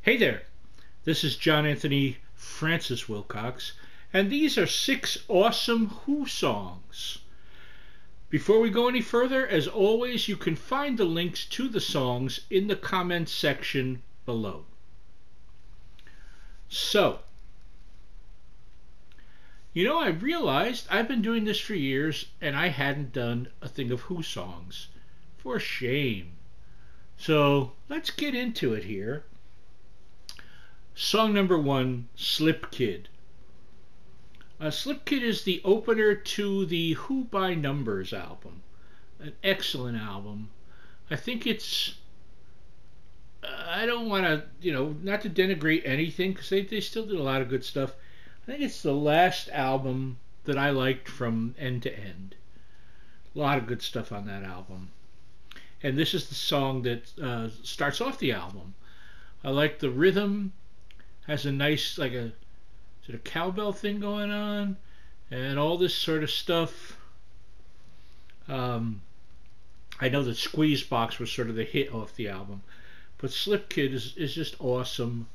Hey there, this is John Anthony Francis Wilcox, and these are 6 awesome Who songs. Before we go any further, as always, you can find the links to the songs in the comments section below. So, I realized I've been doing this for years and I hadn't done a thing of Who songs. For shame. So, let's get into it here. Song number 1, Slip Kid. Slip Kid is the opener to the Who by Numbers album. An excellent album. I think it's... I don't want to, not to denigrate anything, because they still did a lot of good stuff. I think it's the last album that I liked from end to end. A lot of good stuff on that album. And this is the song that starts off the album. I like the rhythm. Has a nice, like a sort of cowbell thing going on, and all this sort of stuff. I know that Squeeze Box was sort of the hit off the album, but Slip Kid is just awesome.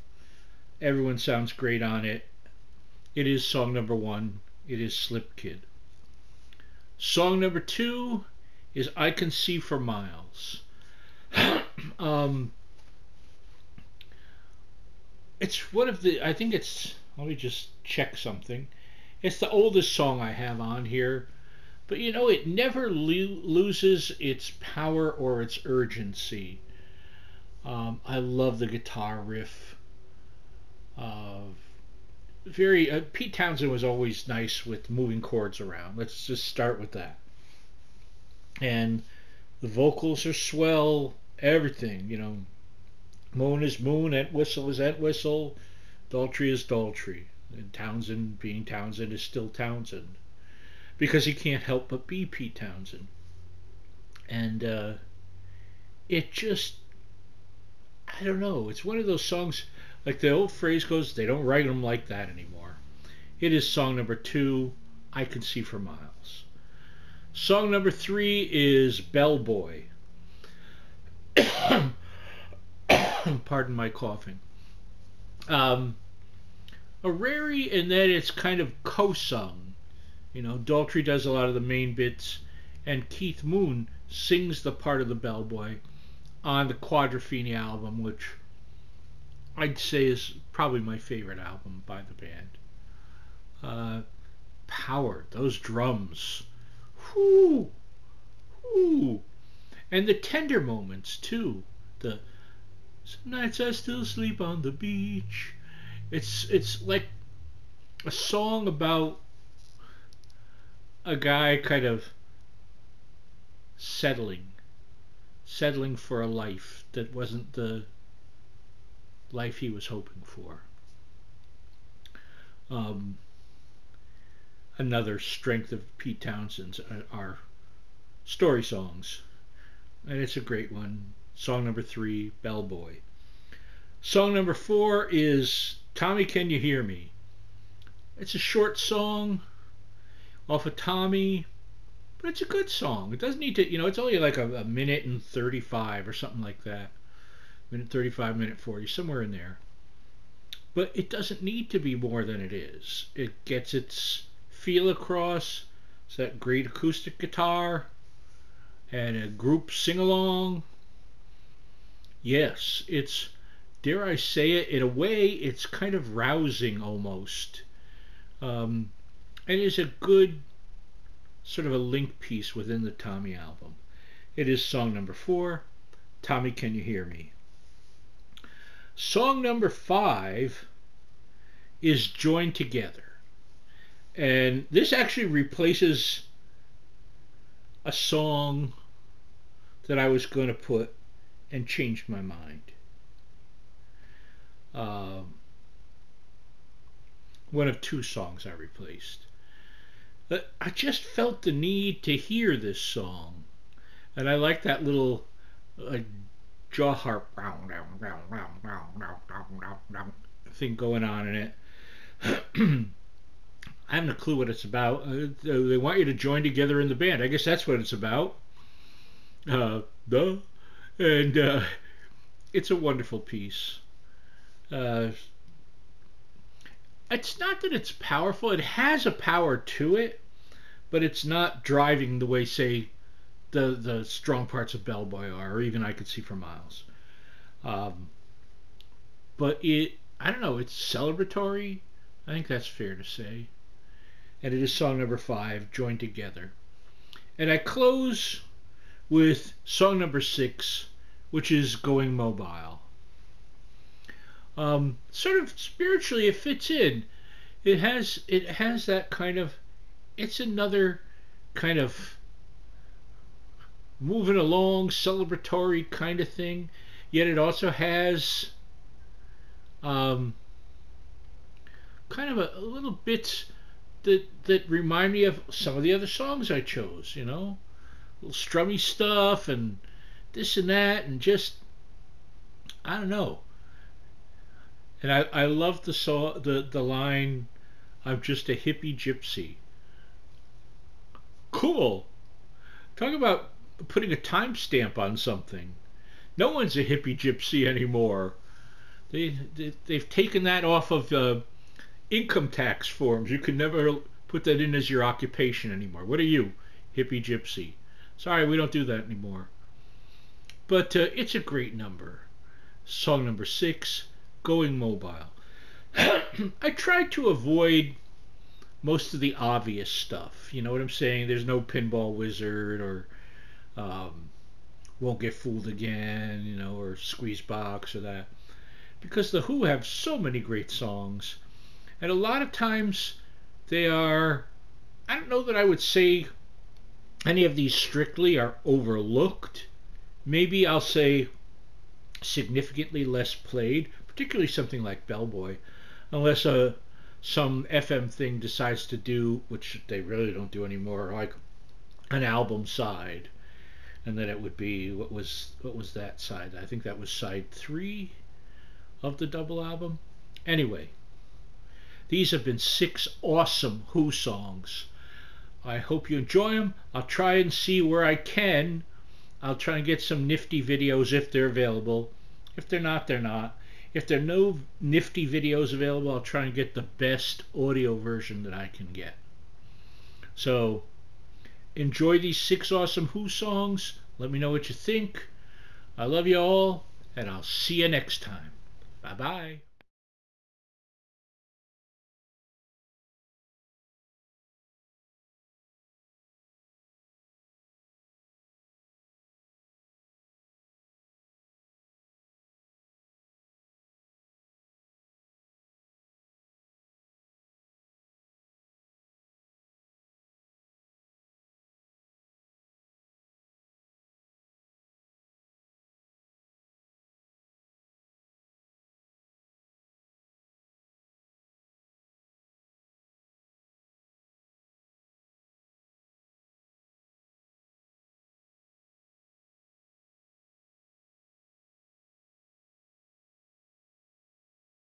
Everyone sounds great on it. It is song number 1. It is Slip Kid. Song number 2 is I Can See for Miles. It's one of the, I think it's, let me just check something. It's the oldest song I have on here, but it never loses its power or its urgency. I love the guitar riff. Pete Townshend was always nice with moving chords around. Let's just start with that. And the vocals are swell, everything, Moon is moon, Entwistle is Entwistle, Daltrey is Daltrey. And Townshend being Townshend is still Townshend. Because he can't help but be Pete Townshend. And it just, I don't know, it's one of those songs, like the old phrase goes, they don't write them like that anymore. It is song number 2, I Can See for Miles. Song number 3 is Bellboy. Pardon my coughing. A rarity in that it's kind of co-sung. Daltrey does a lot of the main bits, and Keith Moon sings the part of the bellboy on the Quadrophenia album, which I'd say is probably my favorite album by the band. Power, those drums. Whoo! Whoo! And the tender moments, too. Some nights I still sleep on the beach. It's like a song about a guy kind of settling for a life that wasn't the life he was hoping for. Another strength of Pete Townshend's are story songs, and it's a great one. Song number 3, Bellboy. Song number 4 is Tommy, Can You Hear Me? It's a short song off of Tommy, but it's a good song. It doesn't need to, it's only like a minute and 35 or something like that. Minute 35, minute 40, somewhere in there. But it doesn't need to be more than it is. It gets its feel across. It's that great acoustic guitar and a group sing-along. Yes, it's, dare I say it, in a way, it's kind of rousing almost. And is a good sort of a link piece within the Tommy album. It is song number 4, Tommy, Can You Hear Me? Song number 5 is Joined Together. And this actually replaces a song that I was going to put and changed my mind. One of 2 songs I replaced. But I just felt the need to hear this song, and I like that little jaw harp thing going on in it. I haven't a clue what it's about. They want you to join together in the band. I guess that's what it's about. And it's a wonderful piece. Uh, it's not that it's powerful. It has a power to it, but it's not driving the way, say, the strong parts of Bellboy are, or even I Could See for Miles. Um, but I don't know, it's celebratory. I think that's fair to say. And it is song number 5, Joined Together. And I close with song number 6, which is Going Mobile. Sort of spiritually, it fits in. It has that kind of. It's another kind of moving along, celebratory kind of thing. Yet it also has um, kind of a little bits that remind me of some of the other songs I chose. You know, little strummy stuff and this and that, and just I don't know. And I love the line, "I'm just a hippie gypsy." Cool. Talk about putting a timestamp on something. No one's a hippie gypsy anymore. They've taken that off of income tax forms. You can never put that in as your occupation anymore. What are you, hippie gypsy? Sorry, we don't do that anymore. But it's a great number. Song number 6, Going Mobile. I tried to avoid most of the obvious stuff. You know what I'm saying? There's no Pinball Wizard or um, Won't Get Fooled Again, you know, or Squeeze Box or that. Because the Who have so many great songs. And a lot of times they are, I don't know that I would say any of these strictly are overlooked. Maybe I'll say significantly less played, particularly something like Bellboy, unless some FM thing decides to do, which they really don't do anymore, like an album side, and then it would be what was that side? I think that was side 3 of the double album. Anyway, these have been 6 awesome Who songs. I hope you enjoy them. I'll try and see where I can. I'll try and get some nifty videos if they're available. If they're not, they're not. If there are no nifty videos available, I'll try and get the best audio version that I can get. So, enjoy these 6 awesome Who songs. Let me know what you think. I love you all, and I'll see you next time. Bye-bye.